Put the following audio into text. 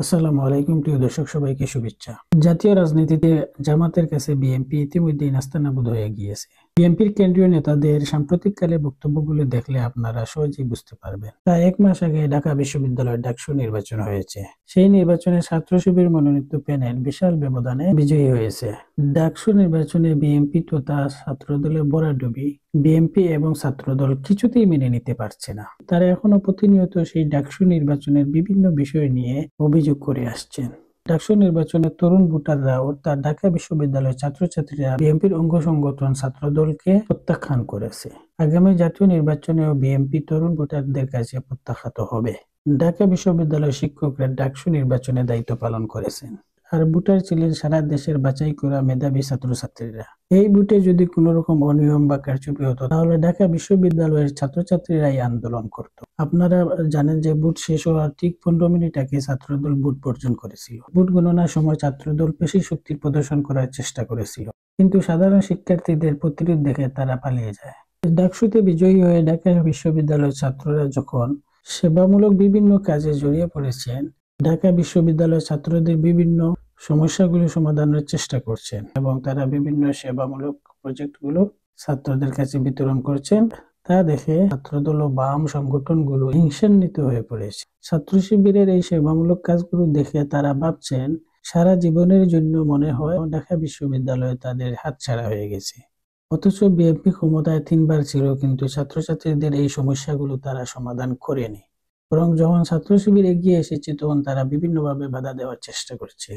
আসসালামু আলাইকুম প্রিয় দর্শক, সবাইকে শুভেচ্ছা। জাতীয় রাজনীতিতে জামাতের কাছে বিএনপি ইতিমধ্যেই নাস্তানাবুদ হয়ে গিয়েছে। বিএনপির কেন্দ্রীয় নেতাদের সাম্প্রতিককালে বক্তব্যগুলো দেখলে আপনারা সহজেই বুঝতে পারবেন। প্রায় 1 মাস আগে ঢাকা বিশ্ববিদ্যালয়ের ডাকসু নির্বাচন হয়েছে। সেই নির্বাচনে ছাত্র শিবির মনোনীত প্যানেল বিশাল ব্যবধানে বিজয়ী হয়েছে। ডাকসু নির্বাচনে বিএনপি তথা ছাত্রদলের ভরাডুবি বিএনপি এবং ছাত্রদল কিছুতেই মেনে নিতে পারছে না। তারা এখনো প্রতিনিয়ত সেই ডাকসু নির্বাচনের বিভিন্ন বিষয় নিয়ে অভিযোগ করে আসছেন। ডাকসু নির্বাচনে তরুণ ভোটাররা অর্থাৎ ঢাকা বিশ্ববিদ্যালয়ের ছাত্রছাত্রীরা বিএনপির অঙ্গ সংগঠন ছাত্রদলকে প্রত্যাখ্যান করেছে। আগামী জাতীয় নির্বাচনেও বিএনপি তরুণ ভোটারদের কাছে প্রত্যাখ্যাত হবে। ঢাকা বিশ্ববিদ্যালয়ের শিক্ষকরা ডাকসু নির্বাচনে দায়িত্ব পালন করেছেন। আর ভোটার ছিলেন সারা দেশের বাছাই করা মেধাবী ছাত্রছাত্রীরা। এই ভোটে যদি কোনো রকম অনিয়ম বা কারচুপি হতো তাহলে ঢাকা বিশ্ববিদ্যালয়ের ছাত্রছাত্রীরাই আন্দোলন করত। আপনারা জানেন যে ভোট শেষ হওয়ার ঠিক 15 মিনিট আগে ছাত্রদল ভোট বর্জন করেছিল। ভোট গণনার সময় ছাত্রদল পেশি শক্তির প্রদর্শন করার চেষ্টা করেছিল, কিন্তু সাধারণ শিক্ষার্থীদের প্রতিরোধ দেখে তারা পালিয়ে যায়। ডাকসুতে বিজয়ী হয়ে ঢাকা বিশ্ববিদ্যালয়ের ছাত্ররা যখন সেবামূলক বিভিন্ন কাজে জড়িয়ে পড়েছেন, ঢাকা বিশ্ববিদ্যালয়ের ছাত্রদের বিভিন্ন সমস্যাগুলো সমাধানের চেষ্টা করছেন এবং তারা বিভিন্ন সেবামূলক প্রজেক্টগুলো ছাত্রদের কাছে বিতরণ করছেন। তা দেখে ছাত্রদল ও বাম সংগঠনগুলো হিংসান্বিত হয়ে পড়েছে। ছাত্র শিবিরের এই সেবামূলক কাজগুলো দেখে তারা ভাবছেন সারা জীবনের জন্য মনে হয় ঢাকা বিশ্ববিদ্যালয়ে তাদের হাতছাড়া হয়ে গেছে। অথচ বিএনপি ক্ষমতায় 3 বার ছিল, কিন্তু ছাত্রছাত্রীদের এই সমস্যাগুলো তারা সমাধান করেনি। বরং যখন ছাত্র শিবির এগিয়ে এসেছে তখন তারা বিভিন্নভাবে বাধা দেওয়ার চেষ্টা করছে।